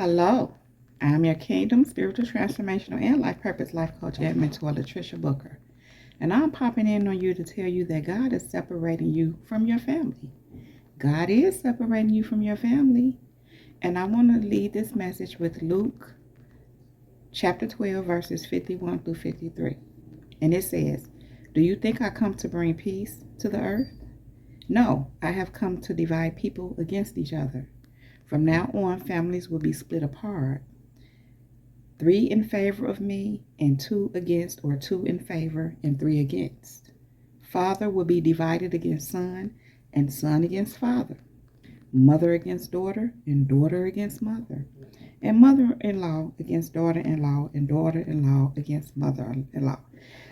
Hello, I'm your Kingdom Spiritual Transformational and Life Purpose Life Coach and Mentor, Latricia Booker. And I'm popping in on you to tell you that God is separating you from your family. God is separating you from your family. And I want to lead this message with Luke chapter 12, verses 51 through 53. And it says, "Do you think I come to bring peace to the earth? No, I have come to divide people against each other. From now on, families will be split apart. Three in favor of me, and two against, or two in favor and three against. Father will be divided against son, and son against father. Mother against daughter, and daughter against mother. And mother-in-law against daughter-in-law, and daughter-in-law against mother-in-law."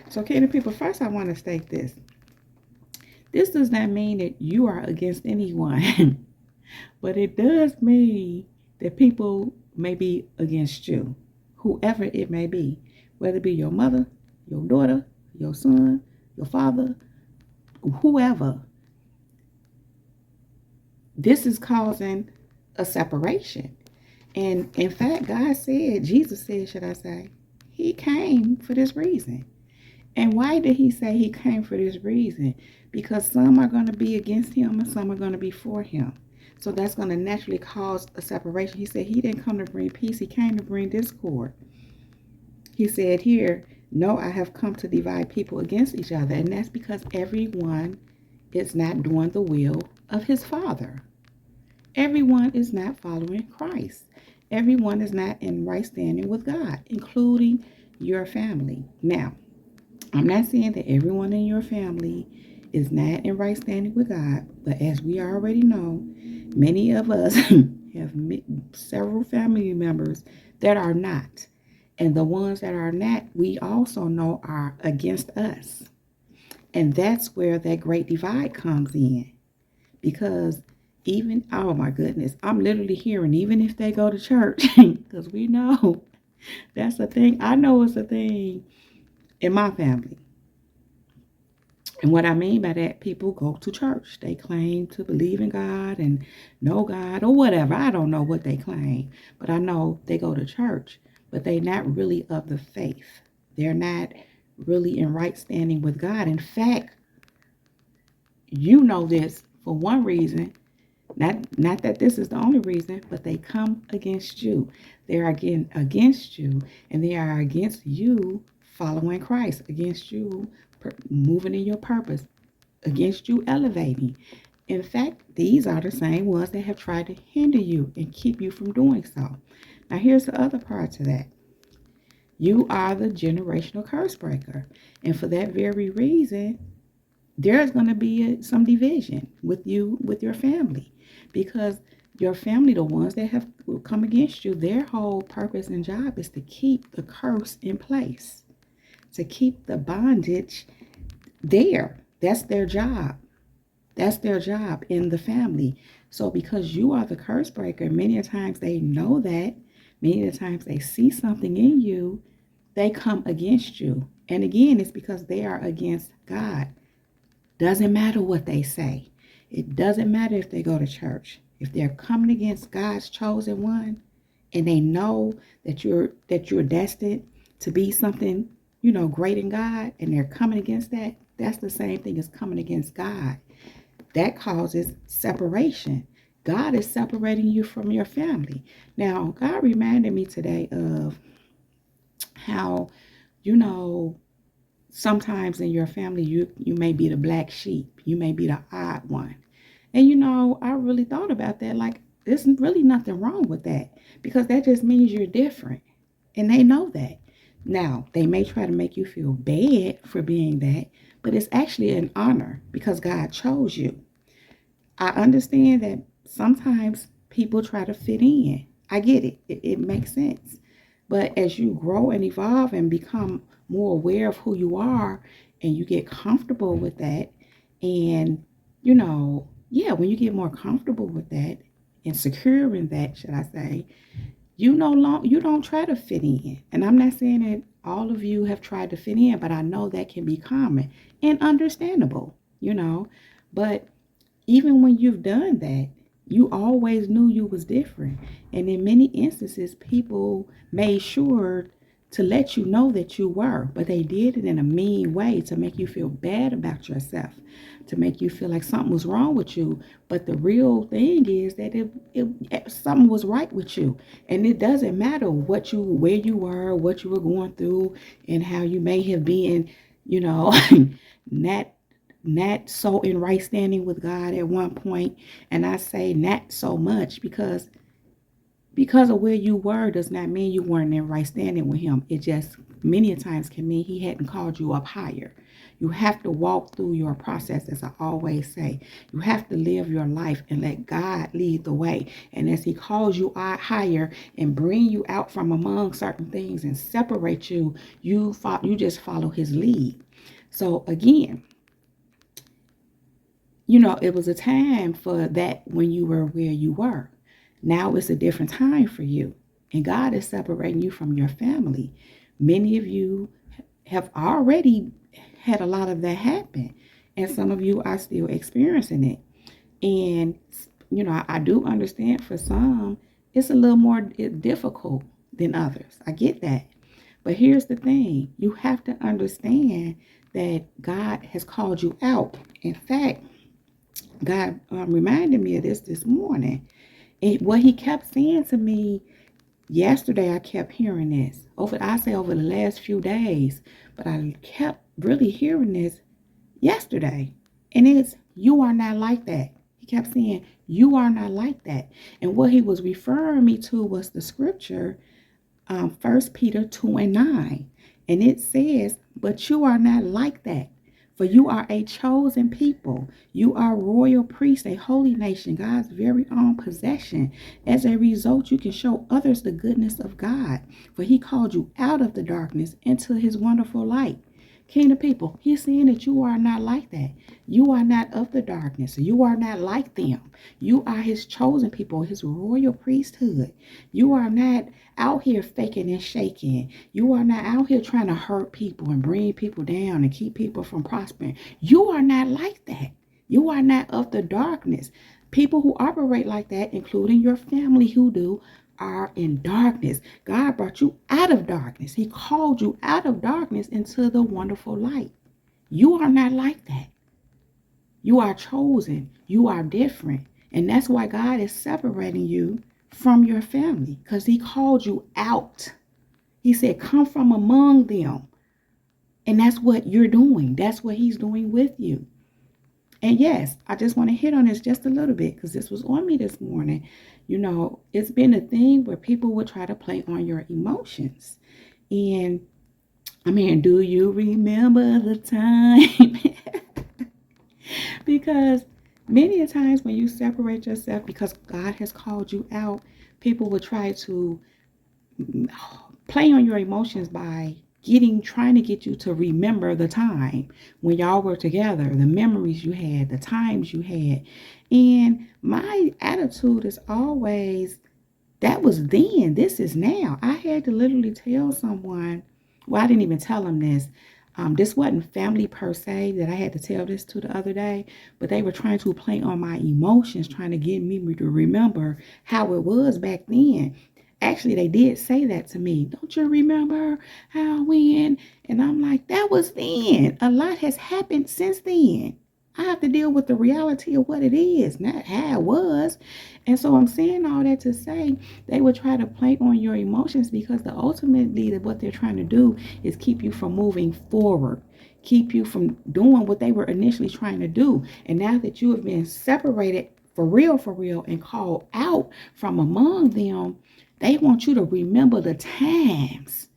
So, kingdom people, first I want to state this. This does not mean that you are against anyone, but it does mean that people may be against you, whoever it may be, whether it be your mother, your daughter, your son, your father, whoever. This is causing a separation. And in fact, God said, Jesus said, should I say, he came for this reason. And why did he say he came for this reason? Because some are going to be against him and some are going to be for him. So that's going to naturally cause a separation. He said he didn't come to bring peace. He came to bring discord. He said here, "No, I have come to divide people against each other." And that's because everyone is not doing the will of his Father. Everyone is not following Christ. Everyone is not in right standing with God, including your family. Now, I'm not saying that everyone in your family is not in right standing with God, but as we already know, many of us have several family members that are not. And the ones that are not, we also know are against us. And that's where that great divide comes in. Because even, oh my goodness, I'm literally hearing, even if they go to church, because we know that's a thing. I know it's a thing in my family. And what I mean by that, people go to church. They claim to believe in God and know God or whatever. I don't know what they claim, but I know they go to church, but they're not really of the faith. They're not really in right standing with God. In fact, you know this for one reason, not that this is the only reason, but they come against you. They're against you, and they are against you following Christ, against you moving in your purpose, against you elevating. In fact, these are the same ones that have tried to hinder you and keep you from doing so. Now, here's the other part to that. You are the generational curse breaker. And for that very reason, there's going to be some division with you, with your family, because your family, the ones that have come against you, their whole purpose and job is to keep the curse in place, to keep the bondage there. That's their job. That's their job in the family. So because you are the curse breaker, many times they know that, many times they see something in you, they come against you. And again, it's because they are against God. Doesn't matter what they say. It doesn't matter if they go to church. If they're coming against God's chosen one, and they know that you're destined to be something, great in God, and they're coming against that, that's the same thing as coming against God. That causes separation. God is separating you from your family. Now, God reminded me today of how, sometimes in your family, you may be the black sheep. You may be the odd one. And, I really thought about that. Like, there's really nothing wrong with that, because that just means you're different. And they know that. Now, they may try to make you feel bad for being that, but it's actually an honor because God chose you. I understand that sometimes people try to fit in. I get it. It makes sense. But as you grow and evolve and become more aware of who you are, and you get comfortable with that, and, when you get more comfortable with that and secure in that, should I say, you don't try to fit in. And I'm not saying that all of you have tried to fit in, but I know that can be common and understandable. But even when you've done that, You always knew you was different. And in many instances, people made sure to let you know that you were, but they did it in a mean way to make you feel bad about yourself, to make you feel like something was wrong with you. But the real thing is that something was right with you. And it doesn't matter where you were, what you were going through, and how you may have been, you know, not so in right standing with God at one point. And I say not so much because of where you were does not mean you weren't in right standing with him. It just many times can mean he hadn't called you up higher. You have to walk through your process, as I always say. You have to live your life and let God lead the way. And as he calls you out higher and bring you out from among certain things and separate you, you just follow his lead. So again, it was a time for that when you were where you were. Now it's a different time for you. And God is separating you from your family. Many of you have already had a lot of that happen. And some of you are still experiencing it. And, I do understand for some, it's a little more difficult than others. I get that. But here's the thing. You have to understand that God has called you out. In fact, God reminded me of this morning. And what he kept saying to me yesterday, I kept hearing this. Over the last few days. But I kept really hearing this yesterday. And it's, you are not like that. He kept saying, you are not like that. And what he was referring me to was the scripture, 1 Peter 2:9. And it says, but you are not like that. For you are a chosen people. You are royal priests, a holy nation, God's very own possession. As a result, you can show others the goodness of God. For he called you out of the darkness into his wonderful light. Kingdom people, he's saying that you are not like that. You are not of the darkness. You are not like them. You are his chosen people, his royal priesthood. You are not out here faking and shaking. You are not out here trying to hurt people and bring people down and keep people from prospering. You are not like that. You are not of the darkness. People who operate like that, including your family who do, are in darkness. God brought you out of darkness. He called you out of darkness into the wonderful light. You are not like that. You are chosen. You are different. And that's why God is separating you from your family, because he called you out. He said, come from among them. And that's what you're doing. That's what he's doing with you. And yes, I just want to hit on this just a little bit because this was on me this morning. It's been a thing where people would try to play on your emotions. And do you remember the time? Because many a times when you separate yourself because God has called you out, people will try to play on your emotions by trying to get you to remember the time when y'all were together, the memories you had, the times you had. And my attitude is always, that was then, this is now. I had to literally tell someone, well, I didn't even tell them this. This wasn't family per se that I had to tell this to the other day, but they were trying to play on my emotions, trying to get me to remember how it was back then. Actually, they did say that to me. Don't you remember how when? And I'm like, that was then. A lot has happened since then. I have to deal with the reality of what it is, not how it was. And so I'm saying all that to say they will try to play on your emotions because ultimately what they're trying to do is keep you from moving forward, keep you from doing what they were initially trying to do. And now that you have been separated for real, and called out from among them, they want you to remember the times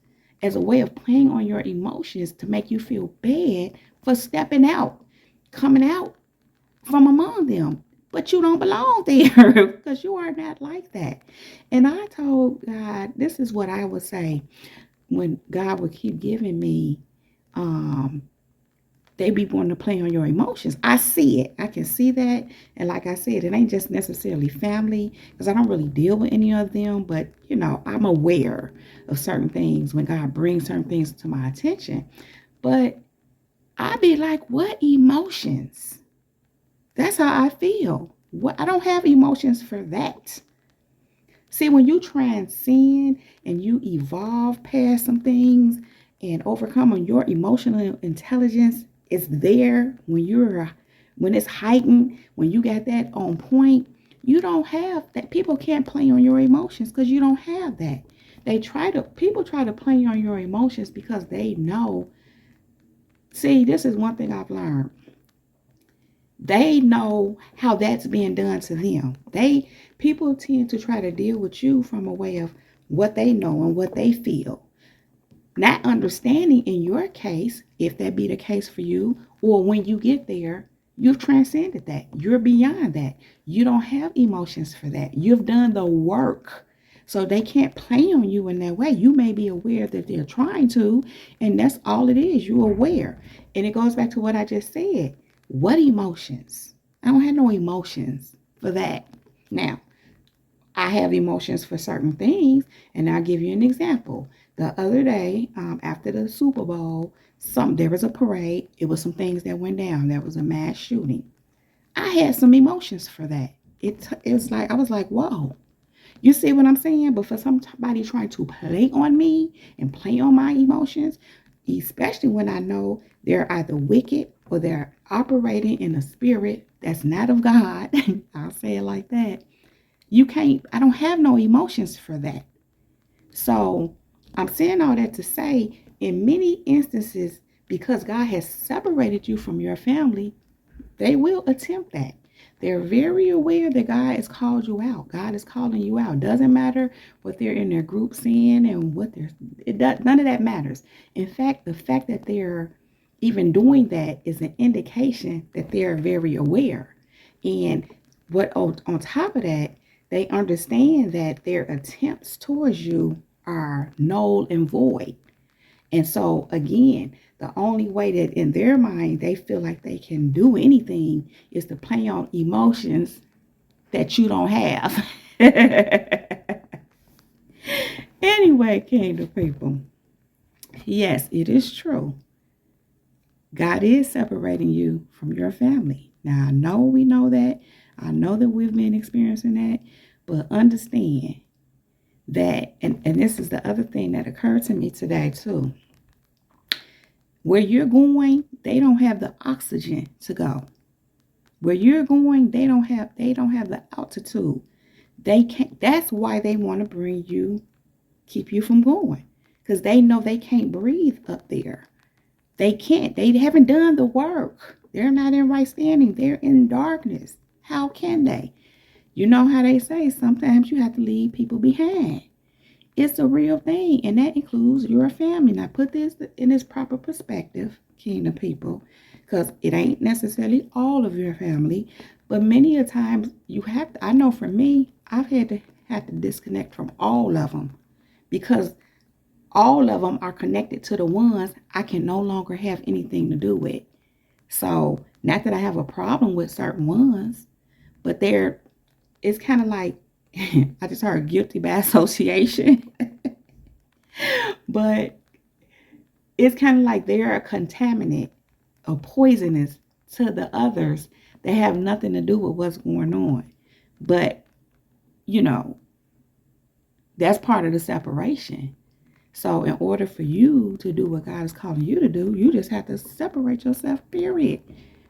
as a way of playing on your emotions to make you feel bad for stepping out, coming out from among them. But you don't belong there because you are not like that. And I told God, this is what I would say when God would keep giving me they be wanting to play on your emotions. I see it. I can see that. And like I said, it ain't just necessarily family because I don't really deal with any of them. But, I'm aware of certain things when God brings certain things to my attention. But I be like, what emotions? That's how I feel. What? I don't have emotions for that. See, when you transcend and you evolve past some things and overcome on your emotional intelligence is there when it's heightened, when you got that on point, you don't have that. People can't play on your emotions because you don't have that. People try to play on your emotions because they know. See, this is one thing I've learned. They know how that's being done to them. People tend to try to deal with you from a way of what they know and what they feel. Not understanding in your case, if that be the case for you, or when you get there, you've transcended that. You're beyond that. You don't have emotions for that. You've done the work. So they can't play on you in that way. You may be aware that they're trying to, and that's all it is. You're aware. And it goes back to what I just said. What emotions? I don't have no emotions for that. Now, I have emotions for certain things, and I'll give you an example. The other day, after the Super Bowl, there was a parade. It was some things that went down. There was a mass shooting. I had some emotions for that. It was like I was like, whoa. You see what I'm saying? But for somebody trying to play on me and play on my emotions, especially when I know they're either wicked or they're operating in a spirit that's not of God, I'll say it like that. I don't have no emotions for that. So I'm saying all that to say, in many instances, because God has separated you from your family, they will attempt that. They're very aware that God has called you out. God is calling you out. Doesn't matter what they're in their group saying and none of that matters. In fact, the fact that they're even doing that is an indication that they're very aware. And what on top of that, they understand that their attempts towards you are null and void. And so, again, the only way that in their mind they feel like they can do anything is to play on emotions that you don't have. Anyway, kingdom people, yes, it is true. God is separating you from your family. Now, I know we know that. I know that we've been experiencing that. But understand that, and this is the other thing that occurred to me today too. Where you're going, they don't have the oxygen to go. Where you're going, they don't have the altitude. They can't. That's why they want to keep you from going, because they know they can't breathe up there. They can't. They haven't done the work. They're not in right standing. They're in darkness. How can they? You know how they say sometimes you have to leave people behind. It's a real thing, and that includes your family. Now, put this in its proper perspective, kingdom people, because it ain't necessarily all of your family, but many a times you have to. I know for me, I've had to disconnect from all of them because all of them are connected to the ones I can no longer have anything to do with. So, not that I have a problem with certain ones, but it's kind of like, I just heard guilty by association. But it's kind of like they're a contaminant or poisonous to the others that have nothing to do with what's going on. But, you know, that's part of the separation. So in order for you to do what God is calling you to do, you just have to separate yourself, period.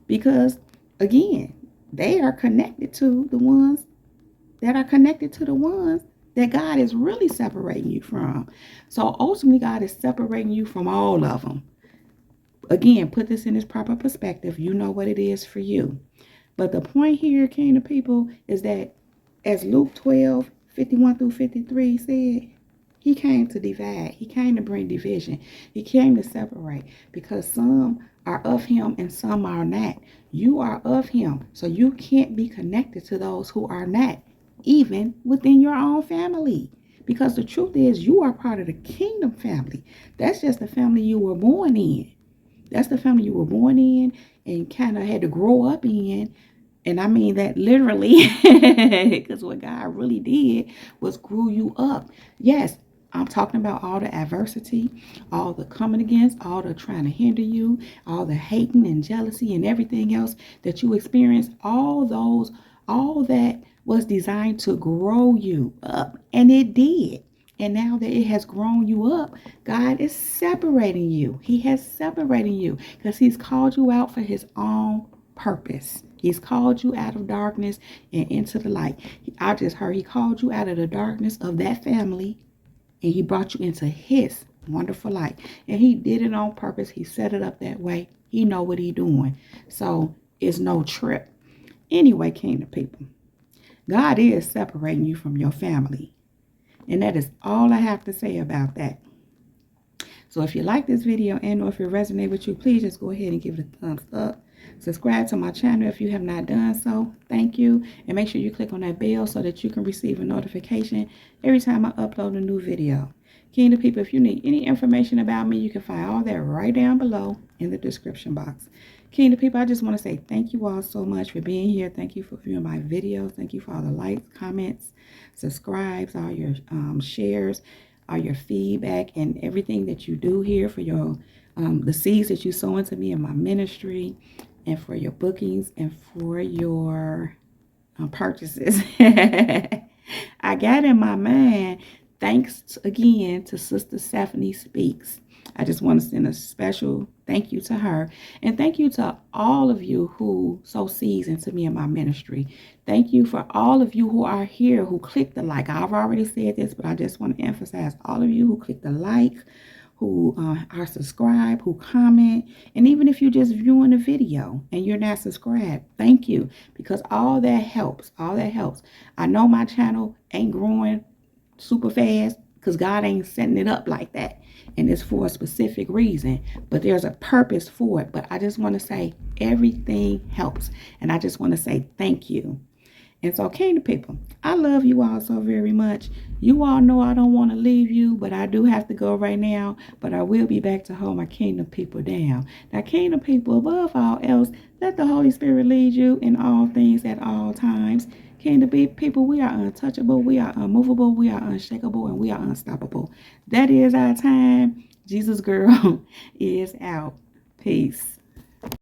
Because, again, they are connected to the ones that God is really separating you from. So ultimately, God is separating you from all of them. Again, put this in its proper perspective. You know what it is for you. But the point here, kingdom people, is that as Luke 12:51-53 said, he came to divide. He came to bring division. He came to separate because some are of him and some are not. You are of him, so you can't be connected to those who are not, even within your own family. Because the truth is, you are part of the kingdom family. That's just the family you were born in. That's the family you were born in and kind of had to grow up in. And I mean that literally, because what God really did was grew you up. Yes, I'm talking about all the adversity, all the coming against, all the trying to hinder you, all the hating and jealousy and everything else that you experience. All those All that was designed to grow you up, and it did. And now that it has grown you up, God is separating you. He has separated you because he's called you out for his own purpose. He's called you out of darkness and into the light. I just heard he called you out of the darkness of that family, and he brought you into his wonderful light. And he did it on purpose. He set it up that way. He know what he doing. So it's no trip. Anyway, kingdom people, God is separating you from your family. And that is all I have to say about that. So if you like this video and or if it resonates with you, please just go ahead and give it a thumbs up. Subscribe to my channel if you have not done so. Thank you. And make sure you click on that bell so that you can receive a notification every time I upload a new video. Kingdom people, if you need any information about me, you can find all that right down below in the description box. Kingdom people, I just want to say thank you all so much for being here. Thank you for viewing my videos. Thank you for all the likes, comments, subscribes, all your shares, all your feedback, and everything that you do here for your the seeds that you sow into me in my ministry, and for your bookings, and for your purchases. I got in my mind, thanks again to Sister Stephanie Speaks. I just want to send a special thank you to her. And thank you to all of you who sow seeds into me in my ministry. Thank you for all of you who are here, who click the like. I've already said this, but I just want to emphasize all of you who click the like, who are subscribed, who comment. And even if you're just viewing the video and you're not subscribed, thank you. Because all that helps. All that helps. I know my channel ain't growing super fast because God ain't setting it up like that. And it's for a specific reason. But there's a purpose for it. But I just want to say everything helps. And I just want to say thank you. And so, kingdom people, I love you all so very much. You all know I don't want to leave you, but I do have to go right now. But I will be back to hold my kingdom people down. Now, kingdom people, above all else, let the Holy Spirit lead you in all things at all times. Kingdom people, we are untouchable, we are unmovable, we are unshakable, and we are unstoppable. That is our time. Jesus girl is out. Peace.